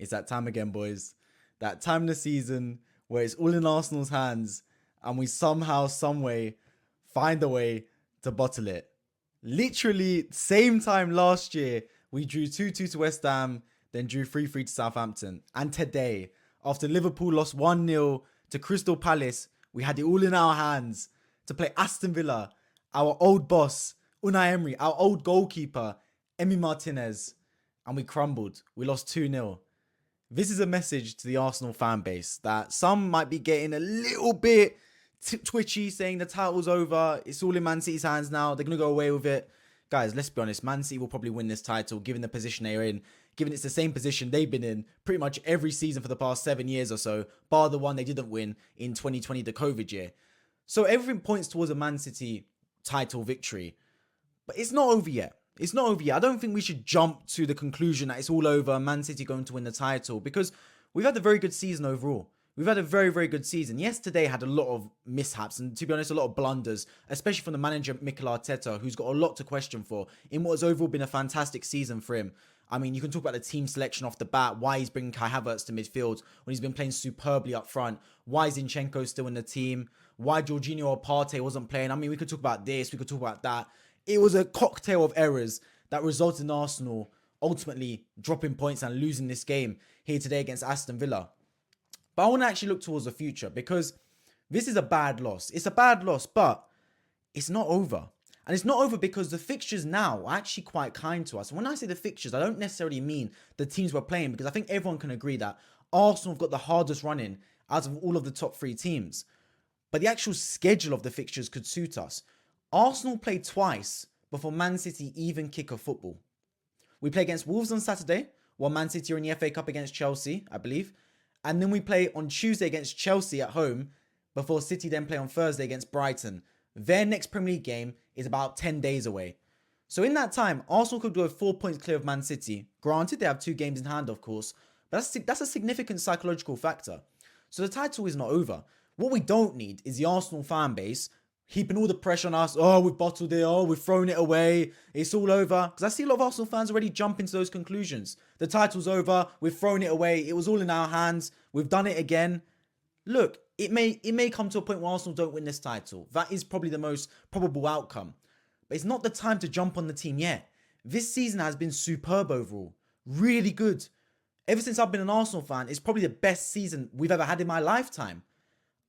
It's that time again, boys. That time in the season where it's all in Arsenal's hands and we somehow, some way, find a way to bottle it. Literally, same time last year, we drew 2-2 to West Ham, then drew 3-3 to Southampton. And today, after Liverpool lost 1-0 to Crystal Palace, we had it all in our hands to play Aston Villa, our old boss, Unai Emery, our old goalkeeper, Emi Martinez, and we crumbled. We lost 2-0. This is a message to the Arsenal fan base that some might be getting a little bit twitchy, saying the title's over, it's all in Man City's hands now, they're going to go away with it. Guys, let's be honest, Man City will probably win this title given the position they're in, given it's the same position they've been in pretty much every season for the past 7 years or so, bar the one they didn't win in 2020, the COVID year. So everything points towards a Man City title victory. But it's not over yet. It's not over yet. I don't think we should jump to the conclusion that it's all over, Man City going to win the title, because we've had a very good season overall. We've had a very, very good season. Yesterday had a lot of mishaps and, to be honest, a lot of blunders, especially from the manager, Mikel Arteta, who's got a lot to question for in what has overall been a fantastic season for him. I mean, you can talk about the team selection off the bat, why he's bringing Kai Havertz to midfield when he's been playing superbly up front, why Zinchenko's still in the team, why Jorginho or Partey wasn't playing. I mean, we could talk about this, we could talk about that. It was a cocktail of errors that resulted in Arsenal ultimately dropping points and losing this game here today against Aston Villa. But I want to actually look towards the future, because this is a bad loss. It's a bad loss, but it's not over. And it's not over because the fixtures now are actually quite kind to us. And when I say the fixtures, I don't necessarily mean the teams we're playing, because I think everyone can agree that Arsenal have got the hardest running out of all of the top 3 teams. But the actual schedule of the fixtures could suit us. Arsenal play twice before Man City even kick off football. We play against Wolves on Saturday, while Man City are in the FA Cup against Chelsea, I believe. And then we play on Tuesday against Chelsea at home, before City then play on Thursday against Brighton. Their next Premier League game is about 10 days away. So in that time, Arsenal could go 4 points clear of Man City. Granted, they have 2 games in hand, of course, but that's a significant psychological factor. So the title is not over. What we don't need is the Arsenal fan base heaping all the pressure on us. Oh, we've bottled it. Oh, we've thrown it away. It's all over. Because I see a lot of Arsenal fans already jump into those conclusions. The title's over. We've thrown it away. It was all in our hands. We've done it again. Look, it may come to a point where Arsenal don't win this title. That is probably the most probable outcome. But it's not the time to jump on the team yet. This season has been superb overall. Really good. Ever since I've been an Arsenal fan, it's probably the best season we've ever had in my lifetime.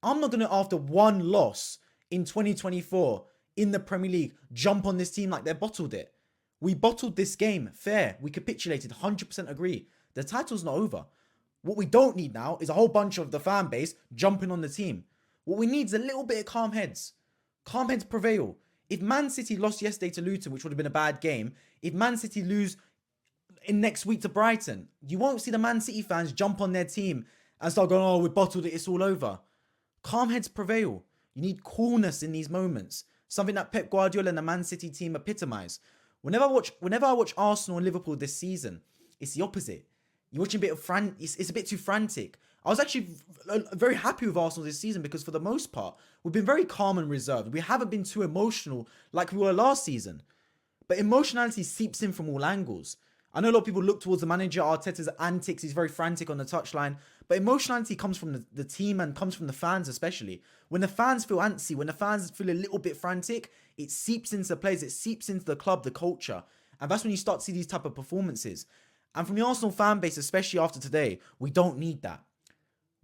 I'm not going to, after one loss in 2024 in the Premier League, jump on this team like they bottled it. We bottled this game, fair. We capitulated, 100% agree. The title's not over. What we don't need now is a whole bunch of the fan base jumping on the team. What we need is a little bit of calm heads. Calm heads prevail. If Man City lost yesterday to Luton, which would have been a bad game, if Man City lose in next week to Brighton, you won't see the Man City fans jump on their team and start going, oh, we bottled it, it's all over. Calm heads prevail. You need coolness in these moments. Something that Pep Guardiola and the Man City team epitomise. Whenever I watch Arsenal and Liverpool this season, it's the opposite. You're watching a bit of it's a bit too frantic. I was actually very happy with Arsenal this season because for the most part, we've been very calm and reserved. We haven't been too emotional like we were last season. But emotionality seeps in from all angles. I know a lot of people look towards the manager, Arteta's antics. He's very frantic on the touchline. But emotionality comes from the team and comes from the fans especially. When the fans feel antsy, when the fans feel a little bit frantic, it seeps into players. It seeps into the club, the culture. And that's when you start to see these type of performances. And from the Arsenal fan base, especially after today, we don't need that.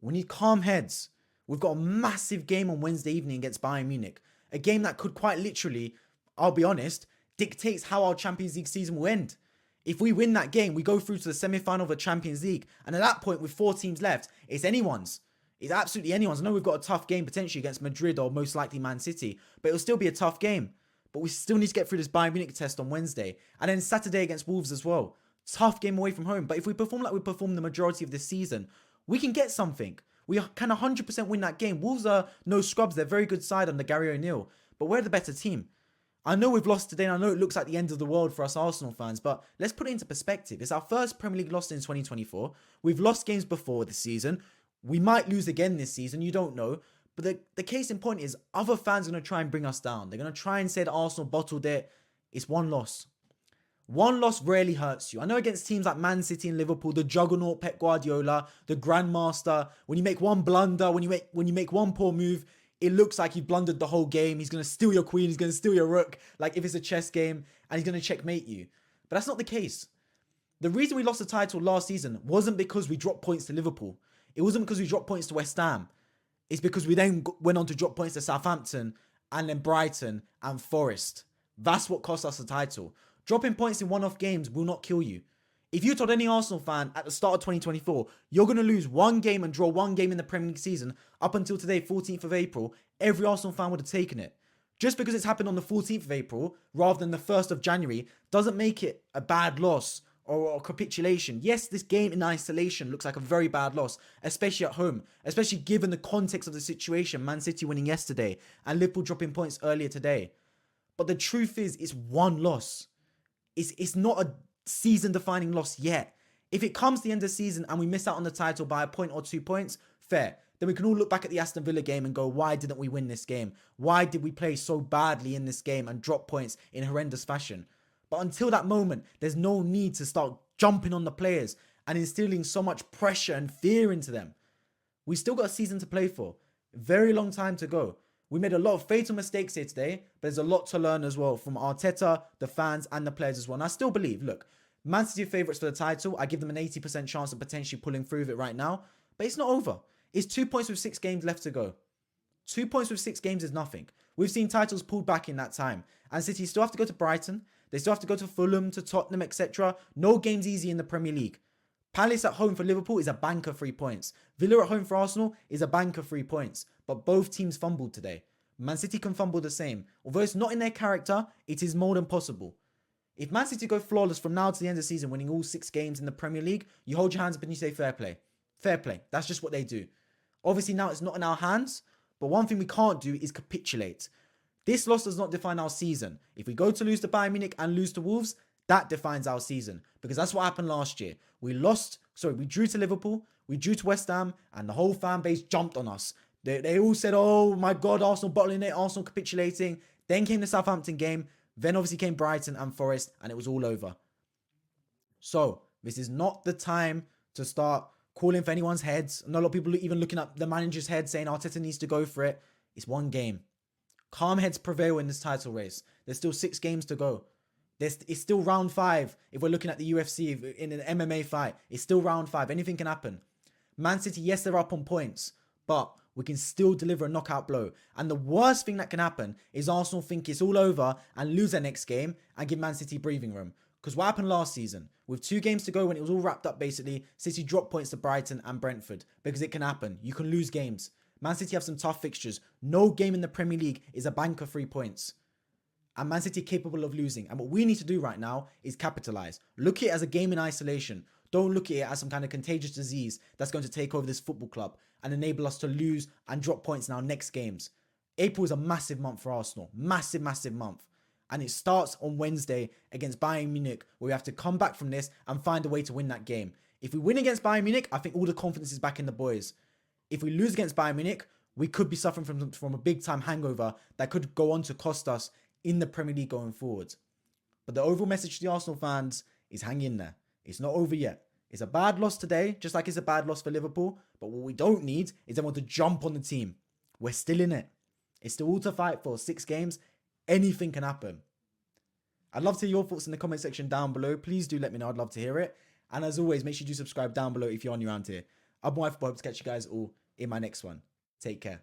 We need calm heads. We've got a massive game on Wednesday evening against Bayern Munich. A game that could quite literally, I'll be honest, dictates how our Champions League season will end. If we win that game, we go through to the semi-final of the Champions League. And at that point, with 4 teams left, it's anyone's. It's absolutely anyone's. I know we've got a tough game potentially against Madrid or most likely Man City, but it'll still be a tough game. But we still need to get through this Bayern Munich test on Wednesday. And then Saturday against Wolves as well. Tough game away from home. But if we perform like we performed the majority of this season, we can get something. We can 100% win that game. Wolves are no scrubs. They're a very good side under Gary O'Neill. But we're the better team. I know we've lost today and I know it looks like the end of the world for us Arsenal fans, but let's put it into perspective. It's our first Premier League loss in 2024. We've lost games before this season. We might lose again this season. You don't know. But the case in point is other fans are going to try and bring us down. They're going to try and say that Arsenal bottled it. It's one loss. One loss rarely hurts you. I know against teams like Man City and Liverpool, the juggernaut Pep Guardiola, the grandmaster, when you make one blunder, when you make one poor move, it looks like you've blundered the whole game. He's going to steal your queen, he's going to steal your rook, like if it's a chess game, and he's going to checkmate you. But that's not the case. The reason we lost the title last season wasn't because we dropped points to Liverpool. It wasn't because we dropped points to West Ham. It's because we then went on to drop points to Southampton and then Brighton and Forest. That's what cost us the title. Dropping points in one-off games will not kill you. If you told any Arsenal fan at the start of 2024, you're going to lose one game and draw one game in the Premier League season up until today, 14th of April, every Arsenal fan would have taken it. Just because it's happened on the 14th of April rather than the 1st of January doesn't make it a bad loss or a capitulation. Yes, this game in isolation looks like a very bad loss, especially at home, especially given the context of the situation, Man City winning yesterday and Liverpool dropping points earlier today. But the truth is, it's one loss. It's not a season-defining loss yet. If it comes to the end of the season and we miss out on the title by a point or 2 points, fair. Then we can all look back at the Aston Villa game and go, why didn't we win this game? Why did we play so badly in this game and drop points in horrendous fashion? But until that moment, there's no need to start jumping on the players and instilling so much pressure and fear into them. We still got a season to play for. Very long time to go. We made a lot of fatal mistakes here today, but there's a lot to learn as well from Arteta, the fans, and the players as well. And I still believe, look, Man City are favourites for the title. I give them an 80% chance of potentially pulling through with it right now. But it's not over. It's 2 points with 6 games left to go. 2 points with 6 games is nothing. We've seen titles pulled back in that time. And City still have to go to Brighton. They still have to go to Fulham, to Tottenham, etc. No game's easy in the Premier League. Palace at home for Liverpool is a bank of 3 points. Villa at home for Arsenal is a bank of 3 points. But both teams fumbled today. Man City can fumble the same. Although it's not in their character, it is more than possible. If Man City go flawless from now to the end of the season, winning all 6 games in the Premier League, you hold your hands up and you say fair play. Fair play. That's just what they do. Obviously now it's not in our hands, but one thing we can't do is capitulate. This loss does not define our season. If we go to lose to Bayern Munich and lose to Wolves, that defines our season. Because that's what happened last year. We drew to Liverpool, we drew to West Ham, and the whole fan base jumped on us. They all said, oh my God, Arsenal bottling it, Arsenal capitulating. Then came the Southampton game. Then obviously came Brighton and Forest, and it was all over. So this is not the time to start calling for anyone's heads. I know a lot of people even looking at the manager's head saying Arteta needs to go for it. It's one game. Calm heads prevail in this title race. There's still 6 games to go. It's still round 5. If we're looking at the UFC in an MMA fight, it's still round 5. Anything can happen. Man City, yes, they're up on points, but we can still deliver a knockout blow. And the worst thing that can happen is Arsenal think it's all over and lose their next game and give Man City breathing room. Because what happened last season, with 2 games to go when it was all wrapped up basically, City dropped points to Brighton and Brentford. Because it can happen. You can lose games. Man City have some tough fixtures. No game in the Premier League is a bank of 3 points. And Man City are capable of losing. And what we need to do right now is capitalise. Look at it as a game in isolation. Don't look at it as some kind of contagious disease that's going to take over this football club and enable us to lose and drop points in our next games. April is a massive month for Arsenal. Massive, massive month. And it starts on Wednesday against Bayern Munich, where we have to come back from this and find a way to win that game. If we win against Bayern Munich, I think all the confidence is back in the boys. If we lose against Bayern Munich, we could be suffering from a big-time hangover that could go on to cost us in the Premier League going forward. But the overall message to the Arsenal fans is hang in there. It's not over yet. It's a bad loss today, just like it's a bad loss for Liverpool. But what we don't need is everyone to jump on the team. We're still in it. It's still all to fight for. 6 games. Anything can happen. I'd love to hear your thoughts in the comment section down below. Please do let me know. I'd love to hear it. And as always, make sure you do subscribe down below if you're new around here. I'm Wife, but I hope to catch you guys all in my next one. Take care.